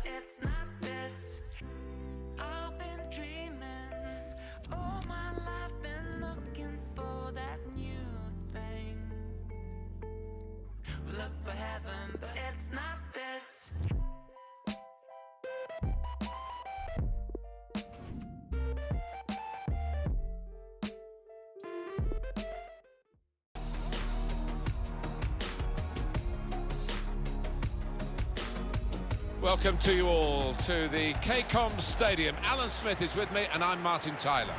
it's not this. I've been dreaming all my life, been looking for that new thing. Look for heaven, but it's not this. Welcome to you all to the KCOM Stadium. Alan Smith is with me and I'm Martin Tyler.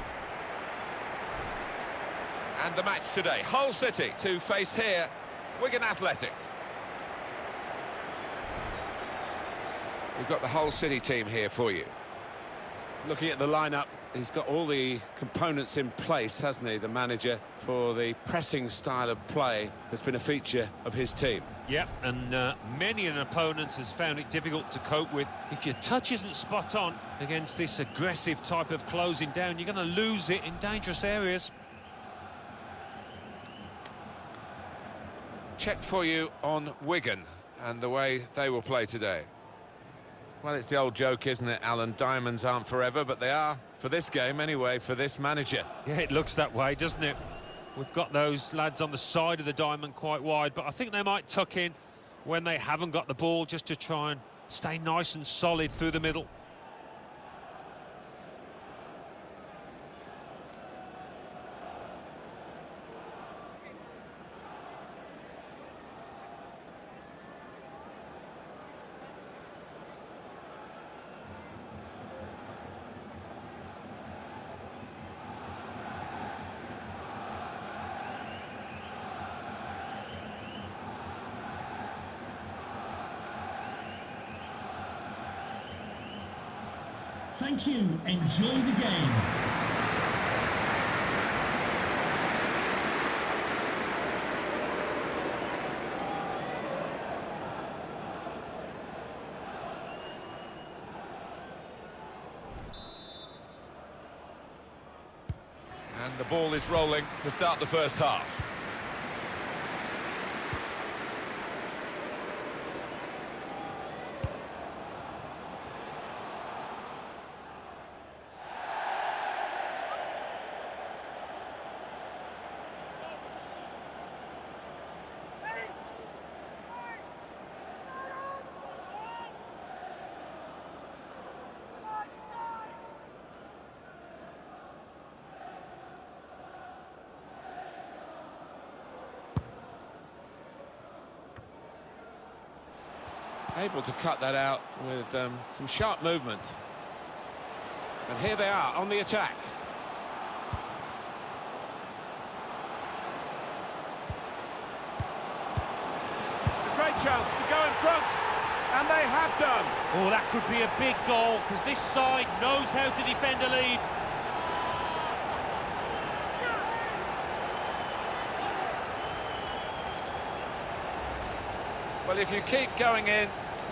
And the match today, Hull City to face here Wigan Athletic. We've got the Hull City team here for you. Looking at the lineup, he's got all the components in place, hasn't he, the manager, for the pressing style of play that's been a feature of his team. Yep, and many an opponent has found it difficult to cope with. If your touch isn't spot on against this aggressive type of closing down, you're going to lose it in dangerous areas. Check for you on Wigan and the way they will play today. Well, it's the old joke, isn't it, Alan? Diamonds aren't forever, but they are for this game anyway, for this manager. Yeah, it looks that way, doesn't it? We've got those lads on the side of the diamond quite wide, but I think they might tuck in when they haven't got the ball, just to try and stay nice and solid through the middle. Thank you. Enjoy the game. And the ball is rolling to start the first half. Able to cut that out with some sharp movement. And here they are on the attack. A great chance to go in front, and they have done. Oh, that could be a big goal, because this side knows how to defend a lead. Well, if you keep going in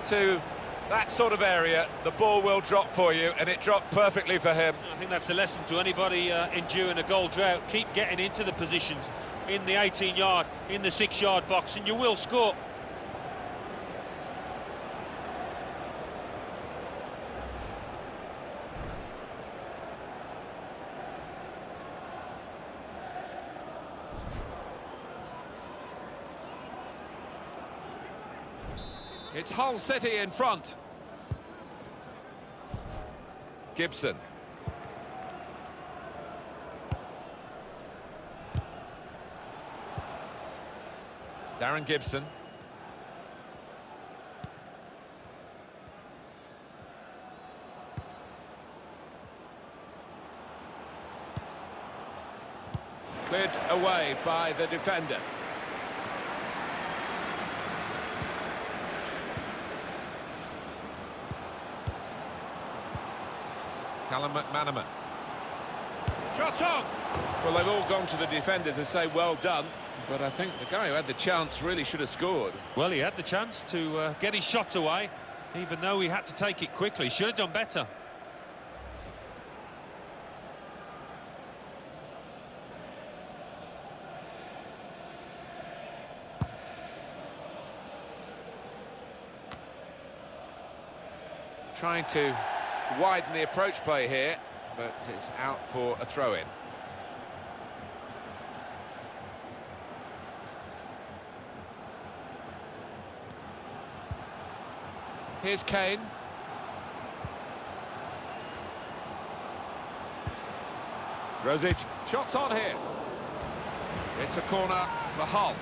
to that sort of area, the ball will drop for you, and it dropped perfectly for him. I think that's the lesson to anybody enduring a goal drought. Keep getting into the positions in the 18-yard, in the 6-yard box, and you will score. It's Hull City in front. Gibson. Darren Gibson. Cleared away by the defender. Callum McManaman. Shot on! Well, they've all gone to the defender to say well done, but I think the guy who had the chance really should have scored. Well, he had the chance to get his shot away, even though he had to take it quickly. Should have done better. Trying to widen the approach play here, but it's out for a throw-in. Here's Kane. Rosic, shots on here. It's a corner for Hull.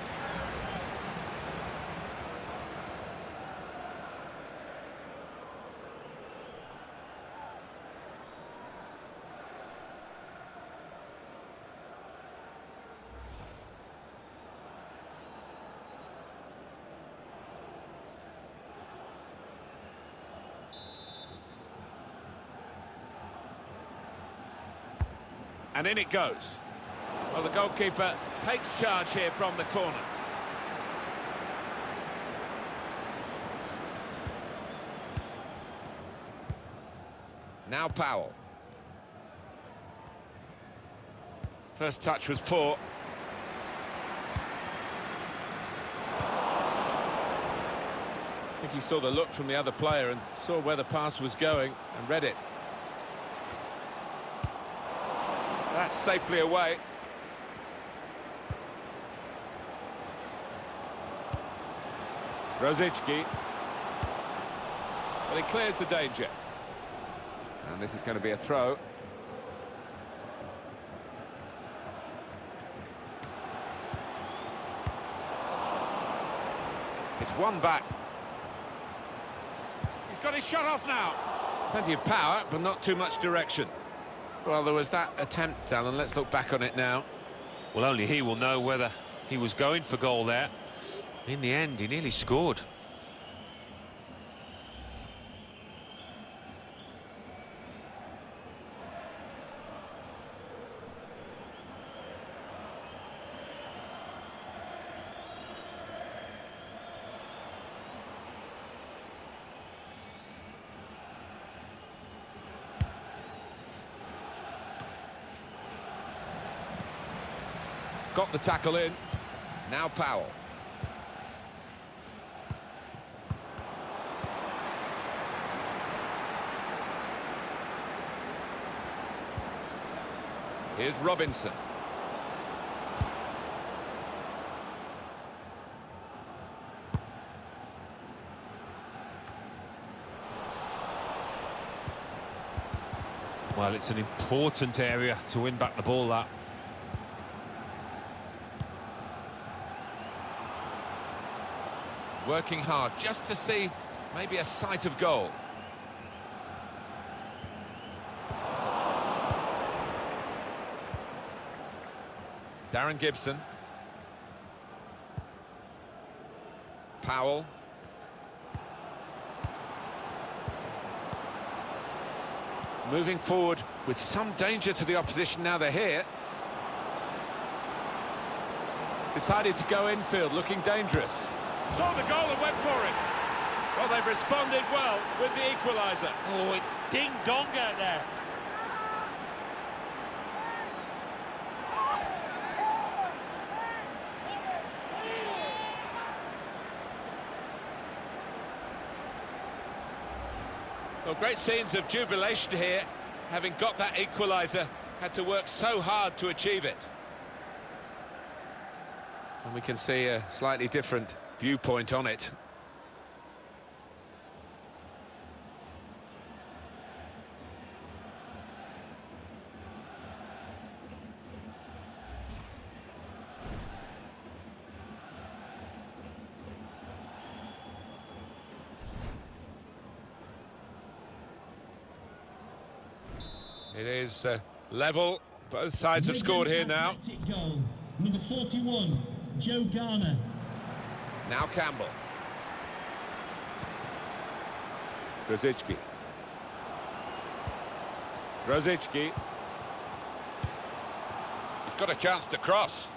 And in it goes. Well, the goalkeeper takes charge here from the corner. Now Powell. First touch was poor. I think he saw the look from the other player and saw where the pass was going and read it. That's safely away. Rosicki. Well, he clears the danger. And this is going to be a throw. It's one back. He's got his shot off now. Plenty of power, but not too much direction. Well, there was that attempt, Alan. Let's look back on it now. Well, only he will know whether he was going for goal there. In the end, he nearly scored. Got the tackle in. Now Powell. Here's Robinson. Well, it's an important area to win back the ball, that. Working hard just to see maybe a sight of goal. Darren Gibson. Powell. Moving forward with some danger to the opposition now they're here. Decided to go infield, looking dangerous. Saw the goal and went for it. Well, they've responded well with the equaliser. Oh, it's ding-dong out there. Well, great scenes of jubilation here. Having got that equaliser, had to work so hard to achieve it. And we can see a slightly different viewpoint on it. It is level. Both sides have scored here now. Goal. Number 41, Joe Garner. Now Campbell. Rosicki. Rosicki. He's got a chance to cross.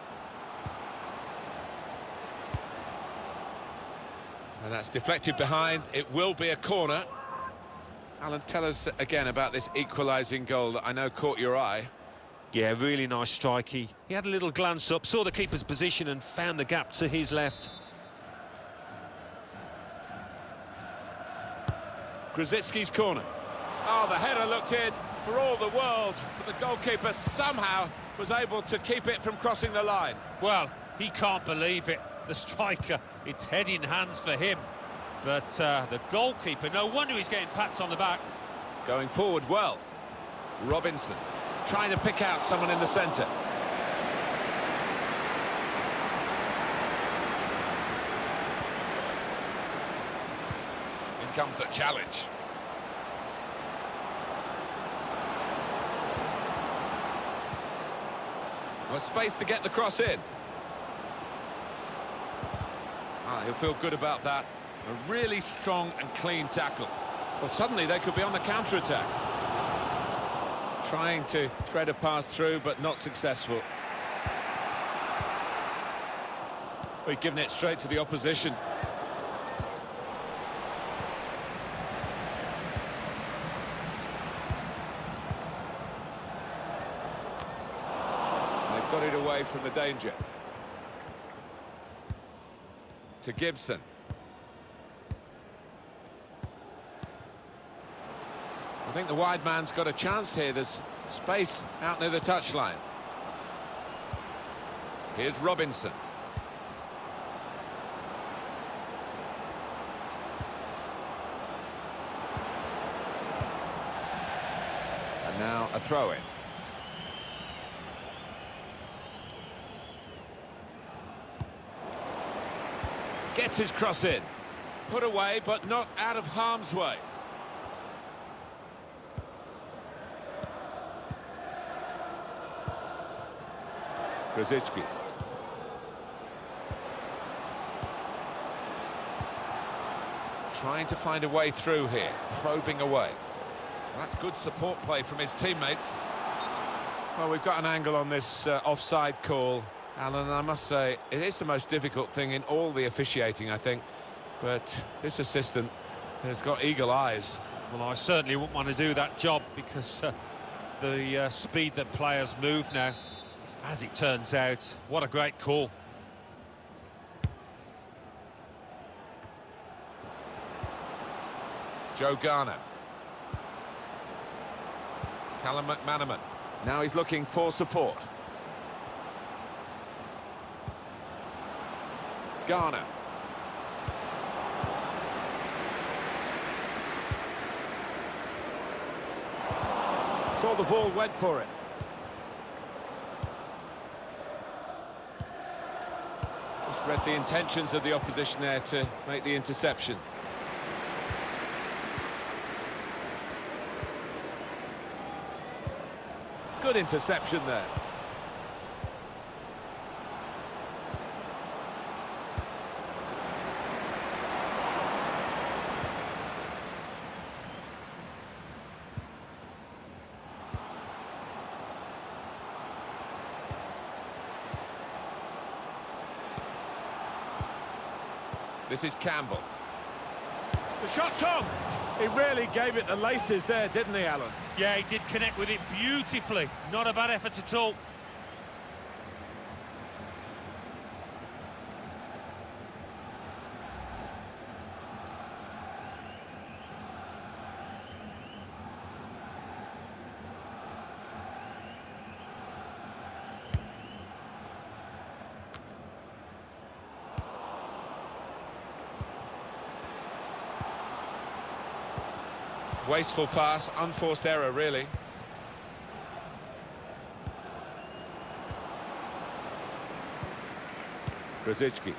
And that's deflected behind. It will be a corner. Alan, tell us again about this equalising goal that I know caught your eye. Yeah, really nice strike. He had a little glance up, saw the keeper's position and found the gap to his left. Grzycki's corner. Oh, the header looked in for all the world, but the goalkeeper somehow was able to keep it from crossing the line. Well, he can't believe it. The striker, it's head in hands for him. But the goalkeeper, no wonder he's getting pats on the back. Going forward well. Robinson trying to pick out someone in the centre. In comes the challenge. Well, space to get the cross in. He'll feel good about that. A really strong and clean tackle. Well, suddenly they could be on the counter-attack. Trying to thread a pass through, but not successful. We've given it straight to the opposition. They've got it away from the danger. To Gibson. I think the wide man's got a chance here. There's space out near the touchline. Here's Robinson. And now a throw-in. Gets his cross in. Put away, but not out of harm's way. Grzycki. Trying to find a way through here, probing away. That's good support play from his teammates. Well, we've got an angle on this offside call, Alan, and I must say, it is the most difficult thing in all the officiating, I think. But this assistant has got eagle eyes. Well, I certainly wouldn't want to do that job because the speed that players move now. As it turns out, what a great call. Joe Garner. Callum McManaman. Now he's looking for support. Garner. Saw the ball, went for it. Just read the intentions of the opposition there to make the interception. Good interception there. This is Campbell. The shot's on! He really gave it the laces there, didn't he, Alan? Yeah, he did connect with it beautifully. Not a bad effort at all. Wasteful pass, unforced error, really. Grzycki.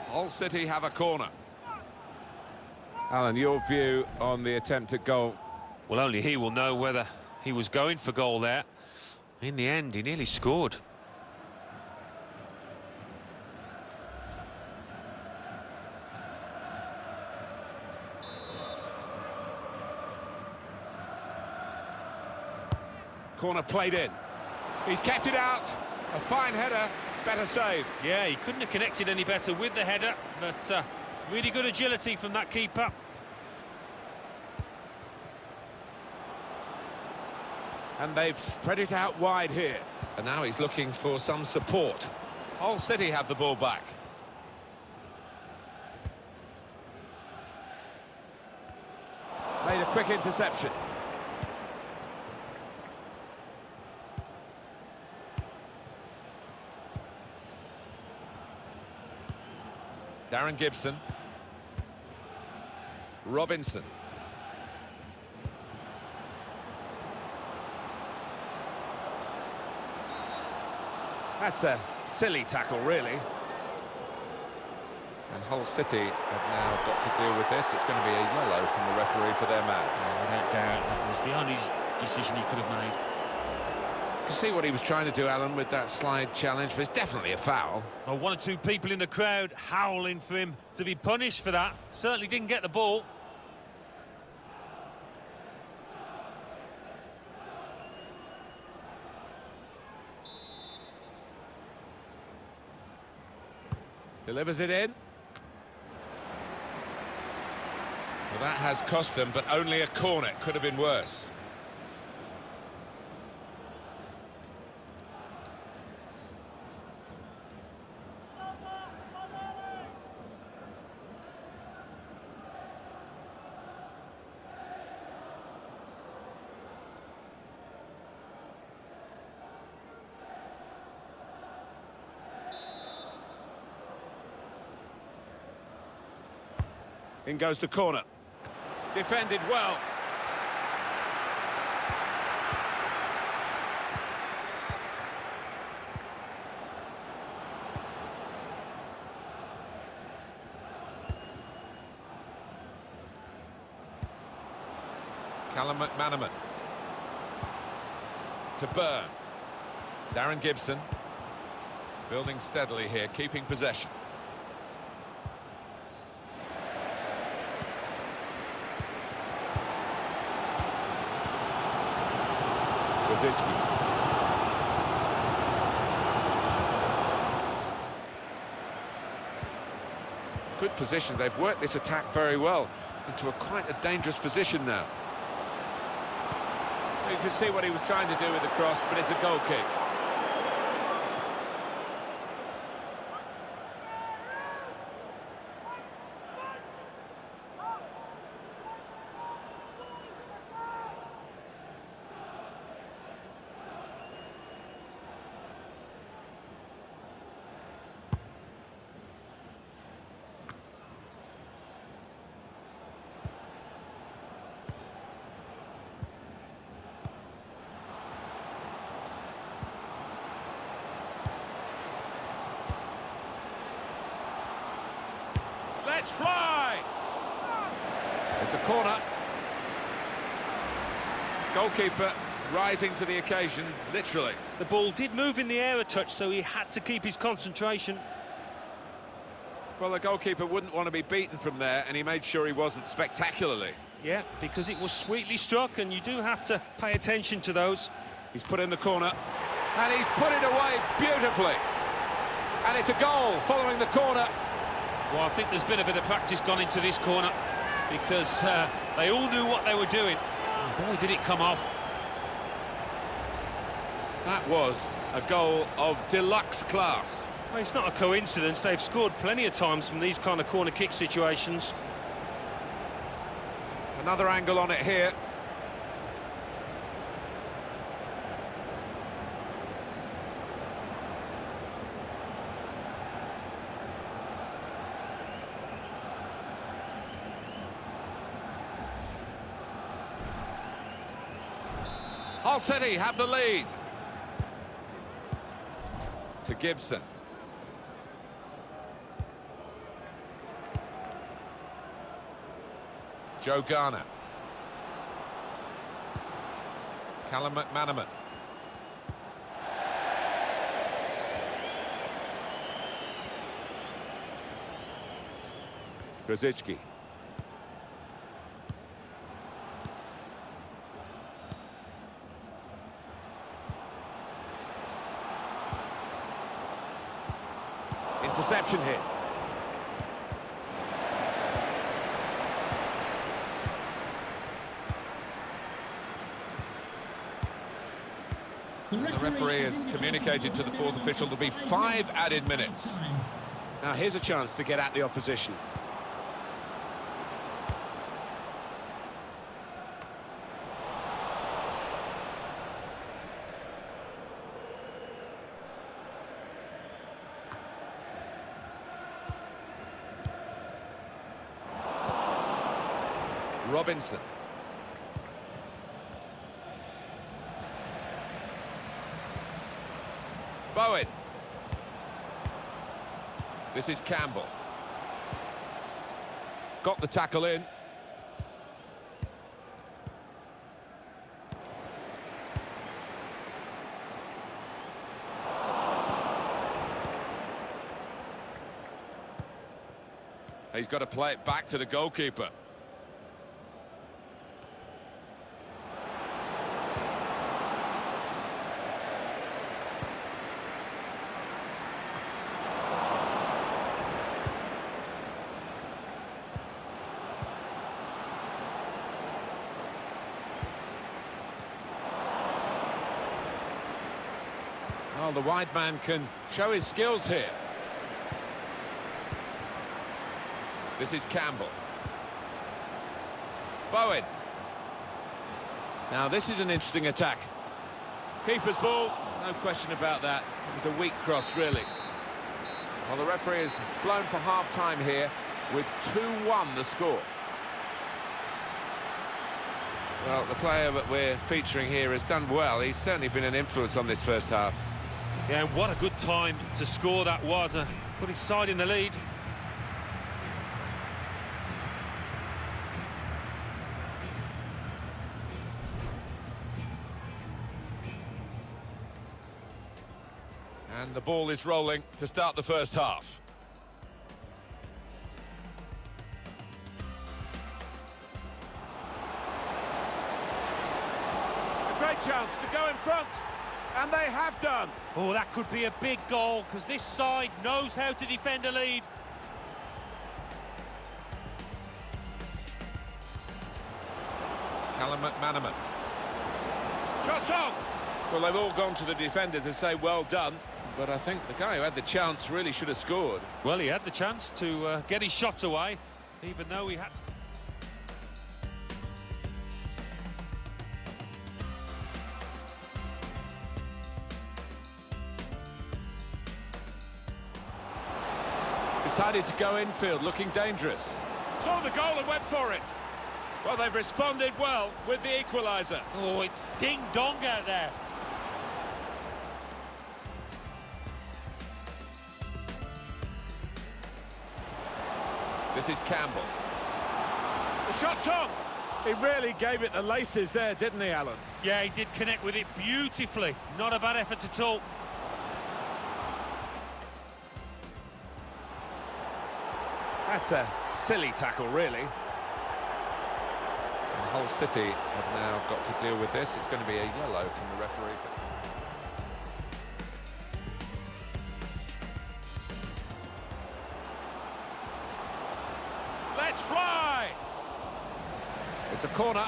Hull City have a corner. Alan, your view on the attempt at goal? Well, only he will know whether he was going for goal there. In the end, he nearly scored. Corner played in. He's kept it out. A fine header, better save. Yeah, he couldn't have connected any better with the header, but really good agility from that keeper. And they've spread it out wide here. And now he's looking for some support. Hull City have the ball back. Made a quick interception. Darren Gibson. Robinson. That's a silly tackle, really. And Hull City have now got to deal with this. It's going to be a yellow from the referee for their man. Yeah, without doubt, that was the only decision he could have made. You can see what he was trying to do, Alan, with that slide challenge, but it's definitely a foul. Well, one or two people in the crowd howling for him to be punished for that. Certainly didn't get the ball. Delivers it in. Well, that has cost them, but only a corner. Could have been worse. In goes the corner. Defended well. Callum McManaman. To Byrne. Darren Gibson. Building steadily here, keeping possession. Good position. They've worked this attack very well into quite a dangerous position now. You can see what he was trying to do with the cross, but it's a goal kick. Let's fly! It's a corner. Goalkeeper rising to the occasion, literally. The ball did move in the air a touch, so he had to keep his concentration. Well, the goalkeeper wouldn't want to be beaten from there, and he made sure he wasn't spectacularly. Yeah, because it was sweetly struck, and you do have to pay attention to those. He's put in the corner, and he's put it away beautifully. And it's a goal following the corner. Well, I think there's been a bit of practice gone into this corner, because they all knew what they were doing. And boy, did it come off. That was a goal of deluxe class. Well, it's not a coincidence. They've scored plenty of times from these kind of corner kick situations. Another angle on it here. Hull City have the lead. To Gibson. Joe Garner. Callum McManaman. Grzycki. Interception here. The The referee has communicated to the fourth official there'll be 5 added minutes. Now here's a chance to get at the opposition. Robinson. Bowen. This is Campbell. Got the tackle in. He's got to play it back to the goalkeeper. Well, the wide man can show his skills here. This is Campbell. Bowen. Now, this is an interesting attack. Keeper's ball, no question about that. It was a weak cross, really. Well, the referee has blown for half-time here with 2-1 the score. Well, the player that we're featuring here has done well. He's certainly been an influence on this first half. Yeah, and what a good time to score that was. Put his side in the lead. And the ball is rolling to start the first half. A great chance to go in front, and they have done. Oh, that could be a big goal, because this side knows how to defend a lead. Callum McManaman. Shot on! Well, they've all gone to the defender to say well done, but I think the guy who had the chance really should have scored. Well, he had the chance to get his shots away, even though he had to... Decided to go infield, looking dangerous. Saw the goal and went for it. Well, they've responded well with the equaliser. Oh, it's ding-dong out there. This is Campbell. The shot's on! He really gave it the laces there, didn't he, Alan? Yeah, he did connect with it beautifully. Not a bad effort at all. That's a silly tackle, really. Hull City have now got to deal with this. It's going to be a yellow from the referee. Let's fly! It's a corner.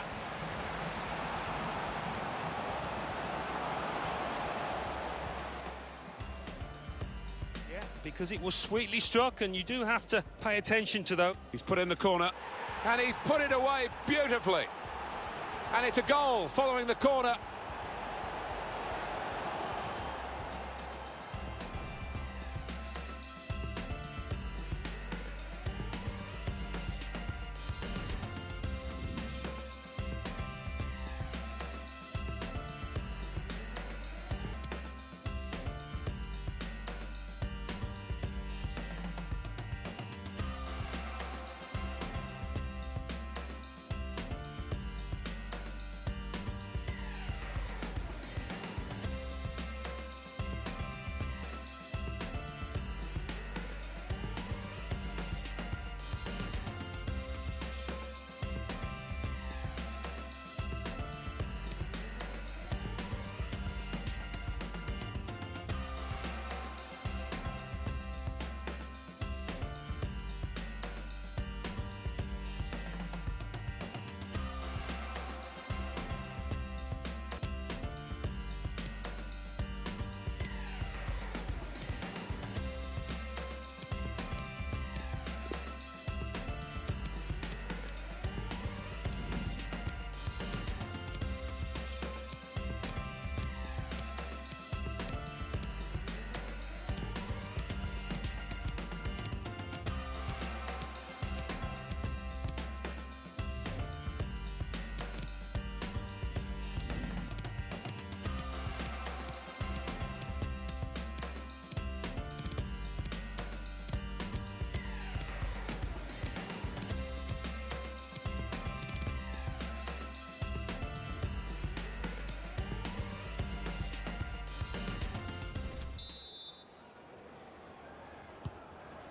Yeah, because it was sweetly struck, and you do have to pay attention to that. He's put in the corner. And he's put it away beautifully. And it's a goal following the corner.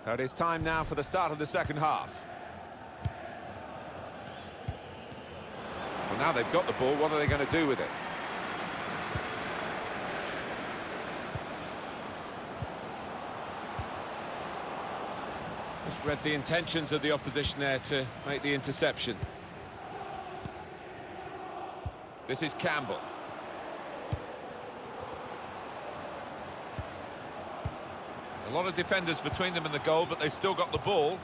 So it is time now for the start of the second half. Well, now they've got the ball, what are they going to do with it? Just read the intentions of the opposition there to make the interception. This is Campbell. A lot of defenders between them and the goal, but they've still got the ball.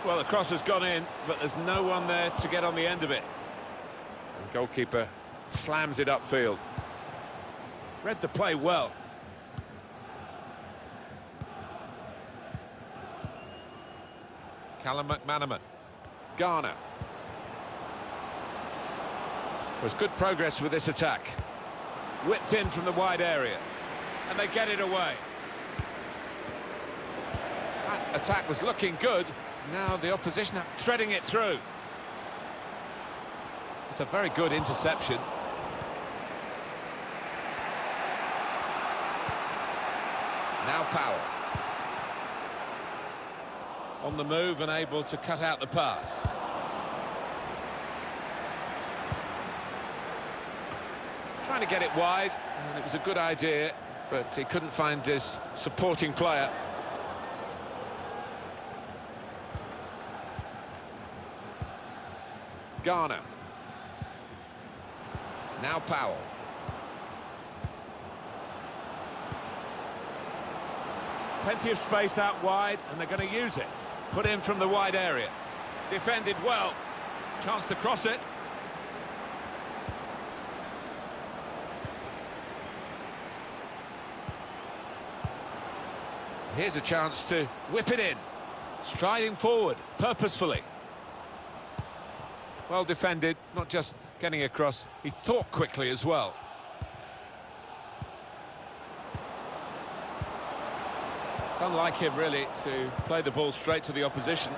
Well, the cross has gone in, but there's no one there to get on the end of it. The goalkeeper slams it upfield. Read the play well. Callum McManaman. Garner. There's good progress with this attack. Whipped in from the wide area, and they get it away. That attack was looking good. Now the opposition are Threading it through. It's a very good interception. Now Powell. On the move and able to cut out the pass. Trying to get it wide, and it was a good idea, but he couldn't find his supporting player. Garner. Now Powell. Plenty of space out wide, and they're going to use it. Put in from the wide area. Defended well. Chance to cross it. Here's a chance to Whip it in. Striding forward, purposefully. well defended, not just getting across, he thought quickly as well. It's unlike him, really, to play the ball straight to the opposition.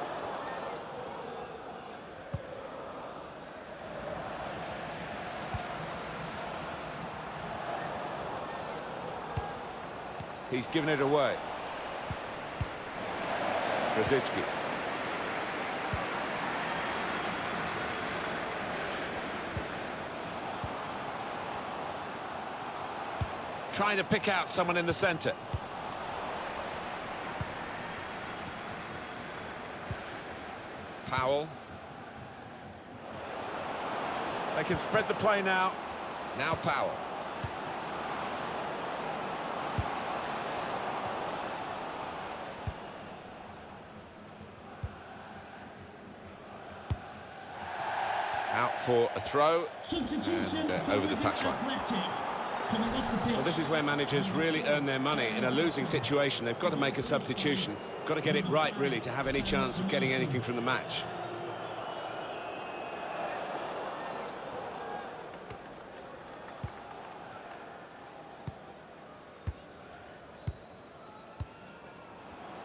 He's given it away. Brzezinski. Trying to pick out someone in the centre. Powell. They can spread the play now. Now Powell. Out for a throw Substitution and for over the Wigan touchline. Athletic. Coming off the pitch. Well, this is where managers really earn their money. In a losing situation, they've got to make a substitution. Got to get it right, really, to have any chance of getting anything from the match.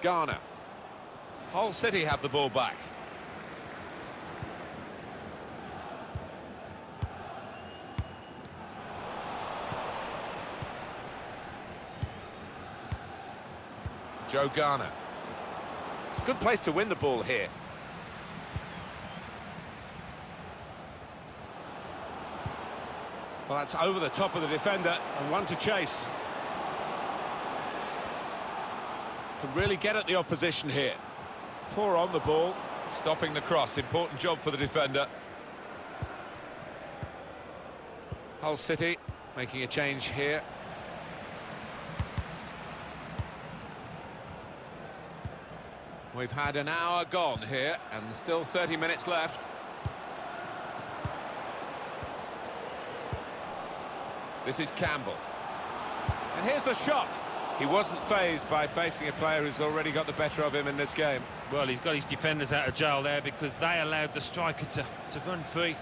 Garner. Hull City have the ball back. Joe Garner. It's a good place to win the ball here. Well, that's over the top of the defender and one to chase. Can really get at the opposition here. Poor on the ball. Stopping the cross, important job for the defender. Hull City making a change here. We've had an hour gone here and still 30 minutes left. This is Campbell. And here's the shot. He wasn't fazed by facing a player who's already got the better of him in this game. Well, he's got his defenders out of jail there because they allowed the striker to run free.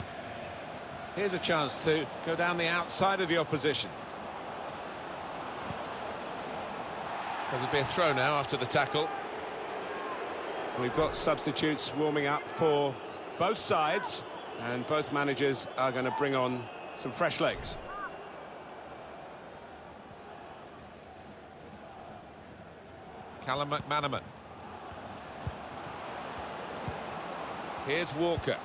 Here's a chance to go down the outside of the opposition. There'll be a throw now after the tackle. We've got substitutes warming up for both sides, and both managers are going to bring on some fresh legs. Callum McManaman. Here's Walker.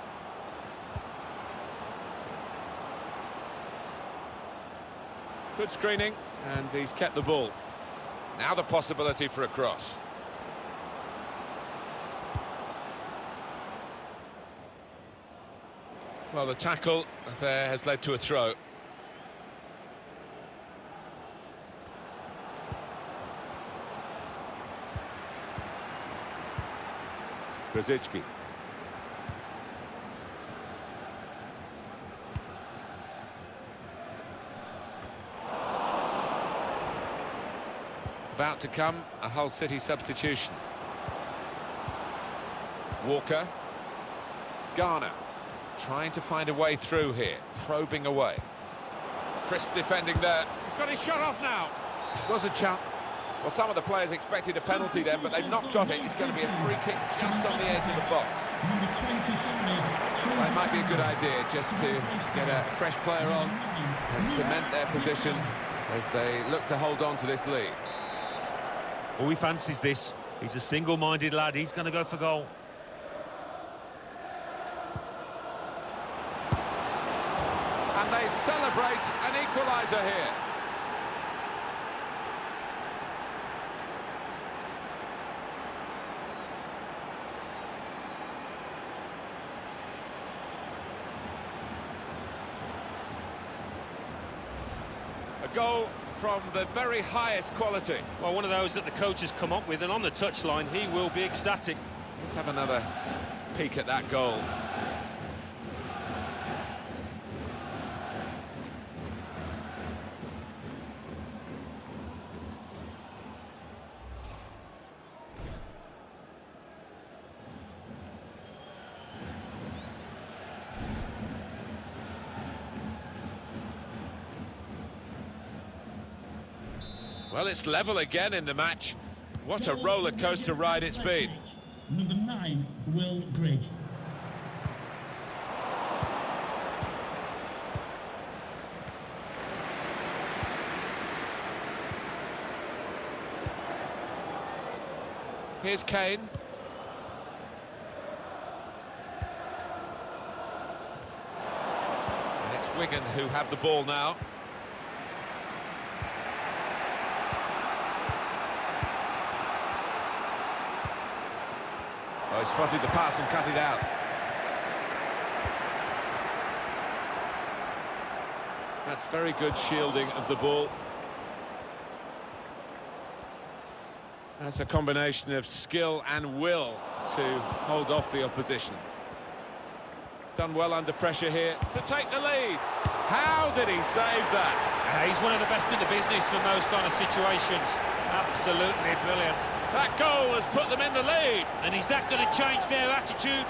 Good screening, and he's kept the ball. Now the possibility for a cross. Well, the tackle there has led to a throw. Brzezinski. About to come, a Hull City substitution. Walker. Garner. Trying to find a way through here, probing away. Crisp defending there. He's got his shot off now. It was a chant. Well, some of the players expected a penalty there, but they've not got it. It's going to be a free kick just on the edge of the box. Well, it might be a good idea just to get a fresh player on and cement their position as they look to hold on to this lead. Oh, he fancies this. He's a single-minded lad. He's going to go for goal. And they celebrate an equaliser here. A goal from the very highest quality. Well, one of those that the coach has come up with, and on the touchline, he will be ecstatic. Let's have another peek at that goal. Well, it's level again in the match. What a roller coaster ride it's been. Number 9, Will Grigg. Here's Kane. And it's Wigan who have the ball now. Oh, he spotted the pass and cut it out. That's very good shielding of the ball. That's a combination of skill and will to hold off the opposition. Done well under pressure here to take the lead. How did he save that? He's one of the best in the business from those kind of situations. Absolutely brilliant. That goal has put them in the lead. And is that going to change their attitude?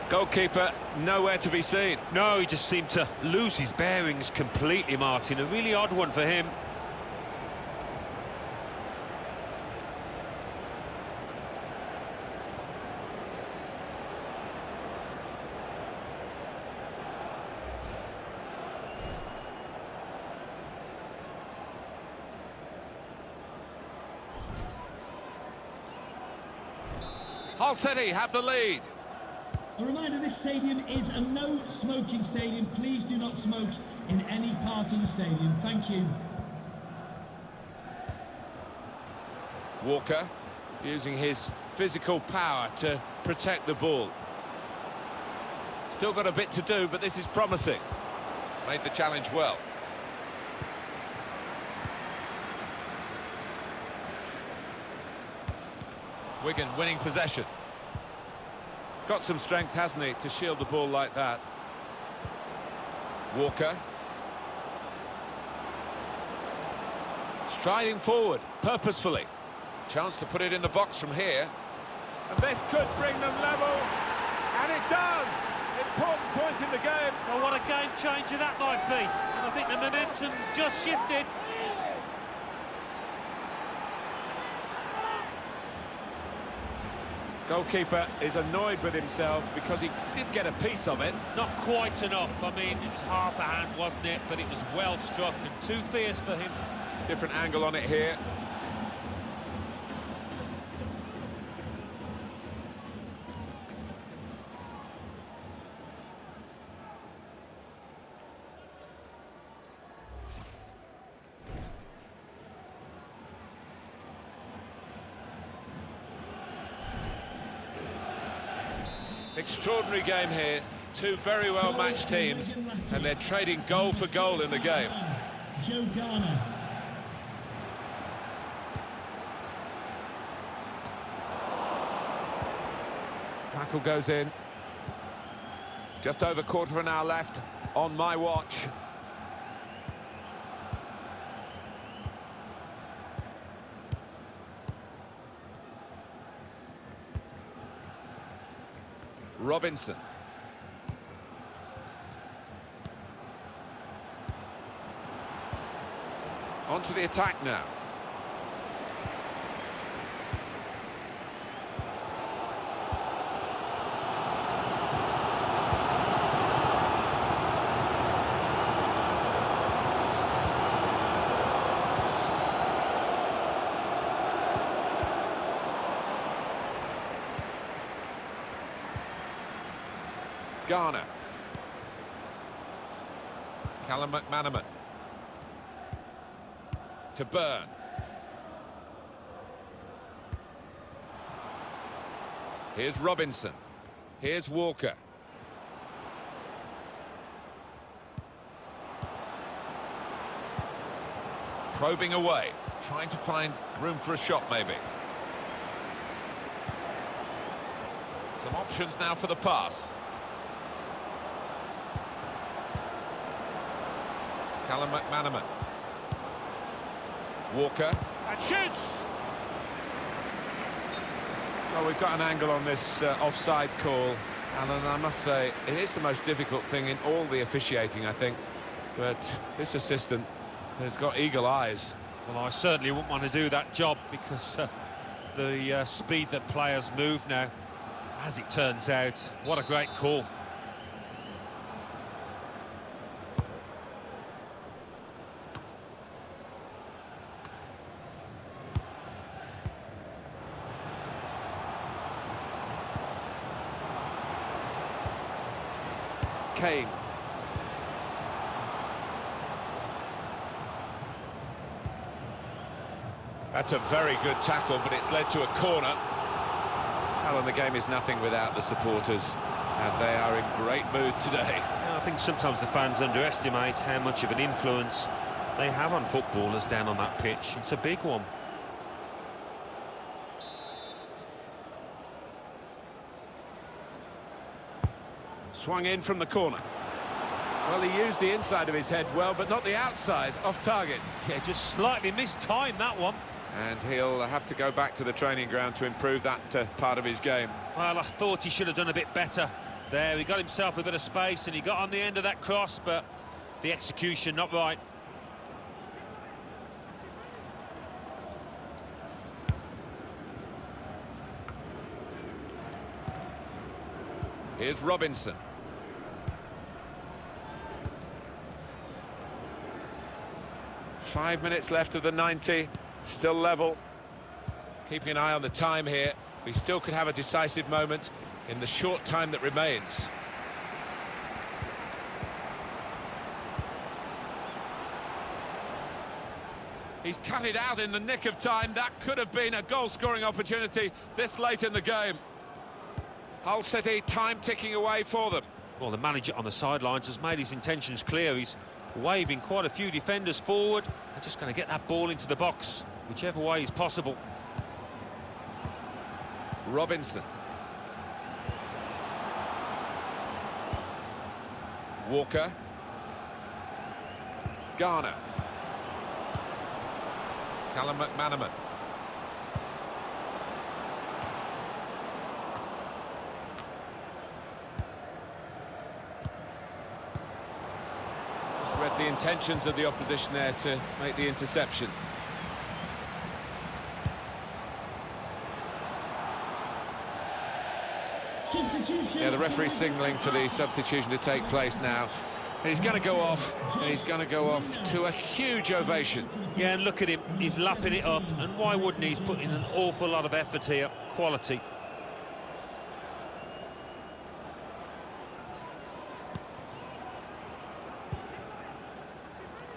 Goalkeeper nowhere to be seen. No, he just seemed to lose his bearings completely, Martin. A really odd one for him. Hull City have the lead. A reminder, this stadium is a no-smoking stadium. Please do not smoke in any part of the stadium. Thank you. Walker using his physical power to protect the ball. Still got a bit to do, but this is promising. Made the challenge well. Wigan winning possession. He's got some strength, hasn't he, to shield the ball like that. Walker. Striding forward, purposefully. Chance to put it in the box from here. And this could bring them level. And it does! Important point in the game. Well, what a game changer that might be. And I think the momentum's just shifted. Goalkeeper is annoyed with himself because he did get a piece of it. Not quite enough. I mean, it was half a hand, wasn't it? But it was well struck and too fierce for him. Different angle on it here. Extraordinary game here. Two very well matched teams, and they're trading goal for goal in the game. Joe Garner. Tackle goes in. Just over quarter of an hour left on my watch. Robinson. On to the attack now. Garner. Callum McManaman. To Burn. Here's Robinson. Here's Walker. Probing away, trying to find room for a shot maybe. Some options now for the pass. Callum McManaman. Walker. And shoots! Well, we've got an angle on this offside call, Alan, I must say, it is the most difficult thing in all the officiating, I think. But this assistant has got eagle eyes. Well, I certainly wouldn't want to do that job because the speed that players move now, as it turns out, what a great call. Kane. That's a very good tackle, but it's led to a corner. Alan, the game is nothing without the supporters, and they are in great mood today. Yeah, I think sometimes the fans underestimate how much of an influence they have on footballers down on that pitch. It's a big one. Swung in from the corner. Well, he used the inside of his head well, but not the outside, off target. Yeah, just slightly mistimed that one. And he'll have to go back to the training ground to improve that part of his game. Well, I thought he should have done a bit better there. He got himself a bit of space and he got on the end of that cross, but the execution not right. Here's Robinson. Five minutes left of the 90, still level. Keeping an eye on the time here. We still could have a decisive moment in the short time that remains. He's cut it out in the nick of time. That could have been a goal-scoring opportunity this late in the game. Hull City, time ticking away for them. Well, the manager on the sidelines has made his intentions clear. He's waving quite a few defenders forward. They're just going to get that ball into the box, whichever way is possible. Robinson. Walker. Garner. Callum McManaman. Just read the intentions of the opposition there to make the interception. Substitution. Yeah, the referee's signalling for the substitution to take place now. And he's going to go off, and he's going to go off to a huge ovation. Yeah, and look at him, he's lapping it up, and why wouldn't he? He's putting an awful lot of effort here, quality.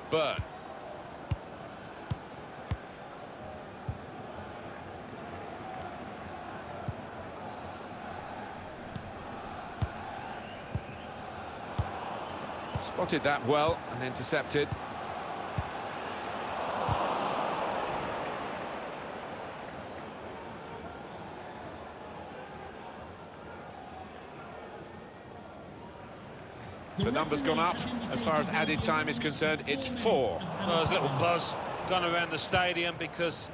Burn. Spotted that well and intercepted. The number's gone up. As far as added time is concerned, it's 4. Well, there's a little buzz gone around the stadium because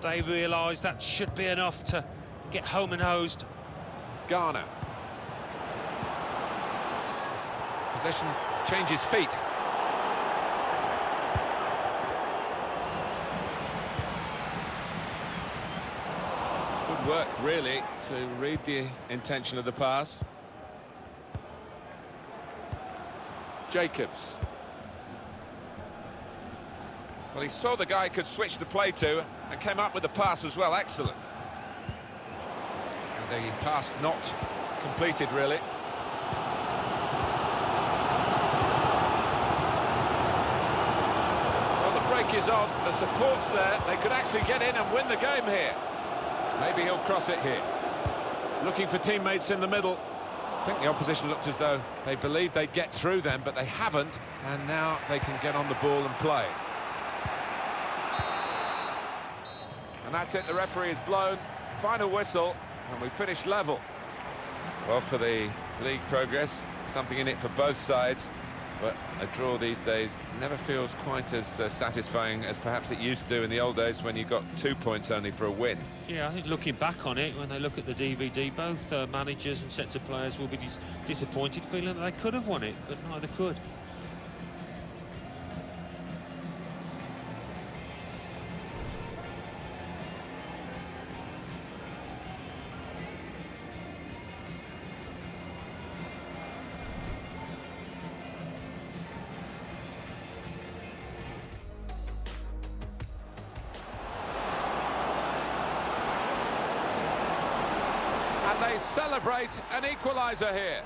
they realise that should be enough to get home and hosed. Garner. Possession changes feet. Good work, really, to read the intention of the pass. Jacobs. Well, he saw the guy could switch the play to and came up with the pass as well. Excellent. And the pass not completed, really. Well, the break is on. The support's there. They could actually get in and win the game here. Maybe he'll cross it here. Looking for teammates in the middle. I think the opposition looked as though they believed they'd get through them, but they haven't, and now they can get on the ball and play. And that's it, the referee is blown. Final whistle, and we finish level. Well, for the league progress, something in it for both sides, but a draw these days never feels quite as satisfying as perhaps it used to in the old days when you got 2 points only for a win. Yeah, I think looking back on it, when they look at the DVD, both managers and sets of players will be disappointed, feeling that they could have won it, but neither could. And they celebrate an equaliser here.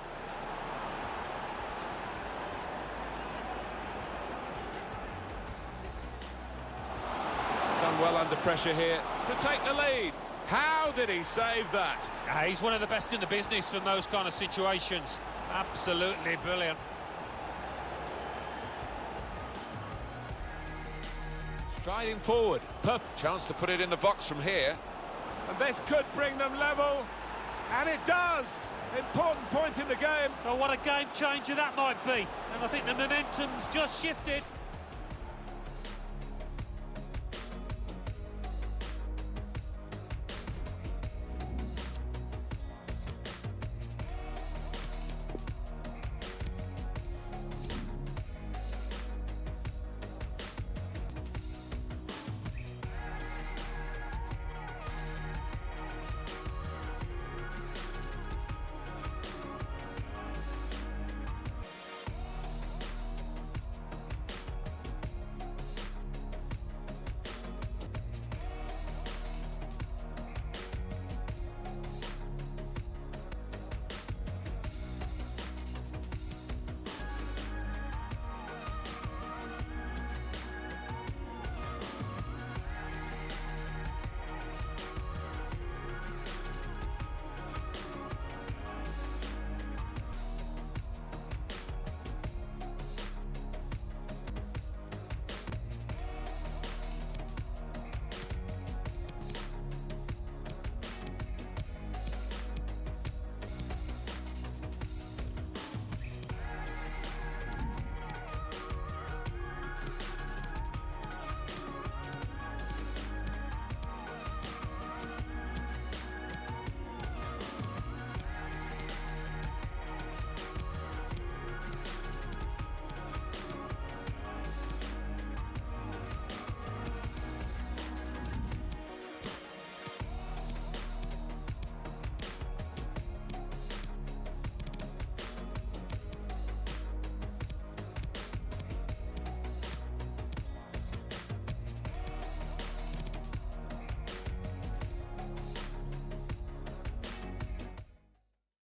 Done well under pressure here to take the lead. How did he save that? He's one of the best in the business from those kind of situations. Absolutely brilliant. Striding forward. Chance to put it in the box from here. And this could bring them level. And it does. Important point in the game. Oh, what a game changer that might be. And I think the momentum's just shifted.